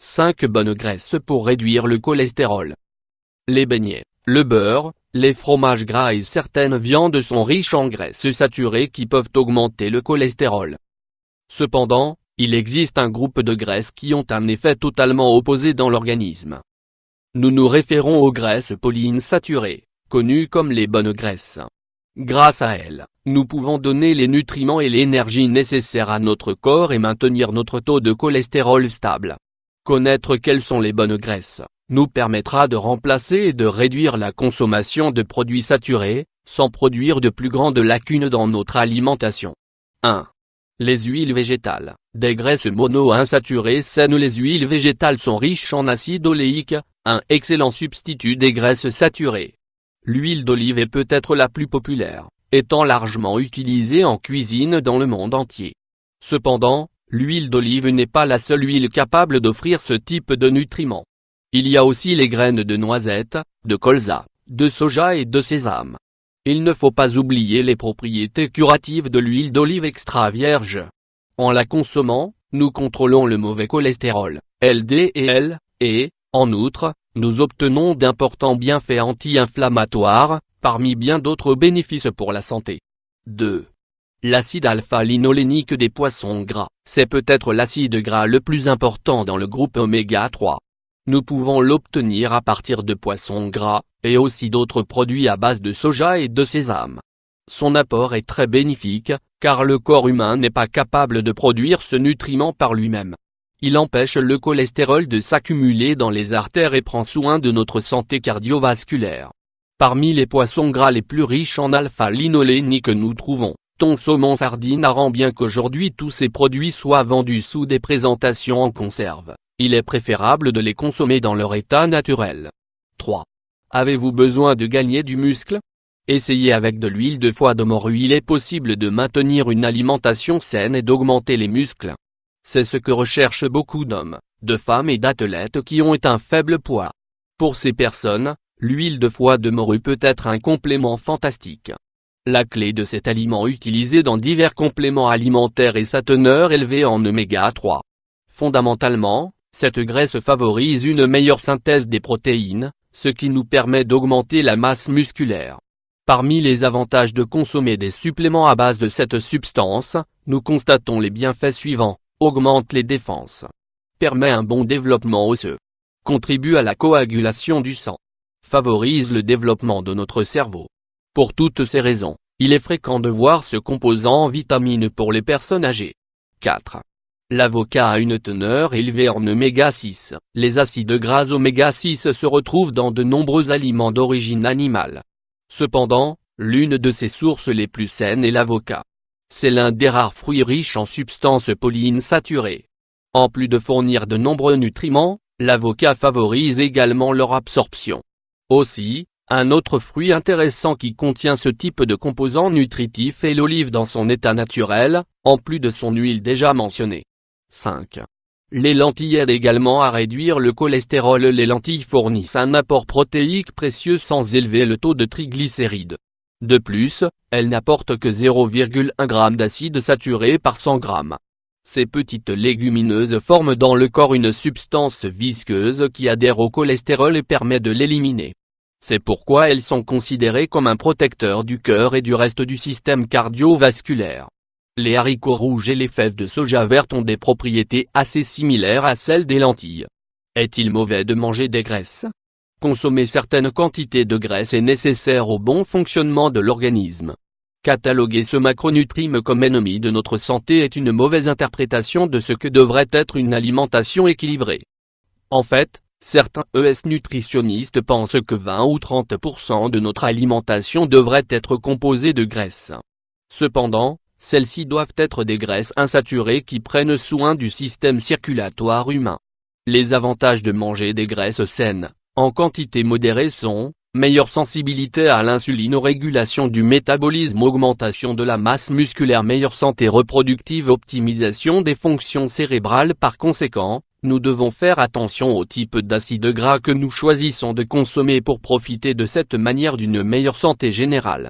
5 bonnes graisses pour réduire le cholestérol. Les beignets, le beurre, les fromages gras et certaines viandes sont riches en graisses saturées qui peuvent augmenter le cholestérol. Cependant, il existe un groupe de graisses qui ont un effet totalement opposé dans l'organisme. Nous nous référons aux graisses polyinsaturées, connues comme les bonnes graisses. Grâce à elles, nous pouvons donner les nutriments et l'énergie nécessaires à notre corps et maintenir notre taux de cholestérol stable. Connaître quelles sont les bonnes graisses nous permettra de remplacer et de réduire la consommation de produits saturés, sans produire de plus grandes lacunes dans notre alimentation. 1. Les huiles végétales, des graisses monoinsaturées saines. Les huiles végétales sont riches en acide oléique, un excellent substitut des graisses saturées. L'huile d'olive est peut-être la plus populaire, étant largement utilisée en cuisine dans le monde entier. Cependant, l'huile d'olive n'est pas la seule huile capable d'offrir ce type de nutriments. Il y a aussi les graines de noisette, de colza, de soja et de sésame. Il ne faut pas oublier les propriétés curatives de l'huile d'olive extra vierge. En la consommant, nous contrôlons le mauvais cholestérol, LDL, et, en outre, nous obtenons d'importants bienfaits anti-inflammatoires, parmi bien d'autres bénéfices pour la santé. 2. L'acide alpha-linolénique des poissons gras, c'est peut-être l'acide gras le plus important dans le groupe oméga 3. Nous pouvons l'obtenir à partir de poissons gras, et aussi d'autres produits à base de soja et de sésame. Son apport est très bénéfique, car le corps humain n'est pas capable de produire ce nutriment par lui-même. Il empêche le cholestérol de s'accumuler dans les artères et prend soin de notre santé cardiovasculaire. Parmi les poissons gras les plus riches en alpha-linolénique nous trouvons thon, saumon, sardine, hareng. Bien qu'aujourd'hui tous ces produits soient vendus sous des présentations en conserve, il est préférable de les consommer dans leur état naturel. 3. Avez-vous besoin de gagner du muscle? Essayez avec de l'huile de foie de morue. Il est possible de maintenir une alimentation saine et d'augmenter les muscles. C'est ce que recherchent beaucoup d'hommes, de femmes et d'athlètes qui ont un faible poids. Pour ces personnes, l'huile de foie de morue peut être un complément fantastique. La clé de cet aliment utilisé dans divers compléments alimentaires est sa teneur élevée en oméga 3. Fondamentalement, cette graisse favorise une meilleure synthèse des protéines, ce qui nous permet d'augmenter la masse musculaire. Parmi les avantages de consommer des suppléments à base de cette substance, nous constatons les bienfaits suivants: augmente les défenses, permet un bon développement osseux, contribue à la coagulation du sang, favorise le développement de notre cerveau. Pour toutes ces raisons, il est fréquent de voir ce composant en vitamines pour les personnes âgées. 4. L'avocat a une teneur élevée en oméga 6. Les acides gras oméga 6 se retrouvent dans de nombreux aliments d'origine animale. Cependant, l'une de ces sources les plus saines est l'avocat. C'est l'un des rares fruits riches en substances polyinsaturées. En plus de fournir de nombreux nutriments, l'avocat favorise également leur absorption. Aussi, un autre fruit intéressant qui contient ce type de composants nutritifs est l'olive dans son état naturel, en plus de son huile déjà mentionnée. 5. Les lentilles aident également à réduire le cholestérol. Les lentilles fournissent un apport protéique précieux sans élever le taux de triglycérides. De plus, elles n'apportent que 0,1 g d'acide saturé par 100 g. Ces petites légumineuses forment dans le corps une substance visqueuse qui adhère au cholestérol et permet de l'éliminer. C'est pourquoi elles sont considérées comme un protecteur du cœur et du reste du système cardiovasculaire. Les haricots rouges et les fèves de soja verte ont des propriétés assez similaires à celles des lentilles. Est-il mauvais de manger des graisses? Consommer certaines quantités de graisse est nécessaire au bon fonctionnement de l'organisme. Cataloguer ce macronutriment comme ennemi de notre santé est une mauvaise interprétation de ce que devrait être une alimentation équilibrée. En fait, certains nutritionnistes pensent que 20 ou 30% de notre alimentation devrait être composée de graisses. Cependant, celles-ci doivent être des graisses insaturées qui prennent soin du système circulatoire humain. Les avantages de manger des graisses saines, en quantité modérée sont: meilleure sensibilité à l'insuline, régulation du métabolisme, augmentation de la masse musculaire, meilleure santé reproductive, optimisation des fonctions cérébrales. Par conséquent, nous devons faire attention au type d'acide gras que nous choisissons de consommer pour profiter de cette manière d'une meilleure santé générale.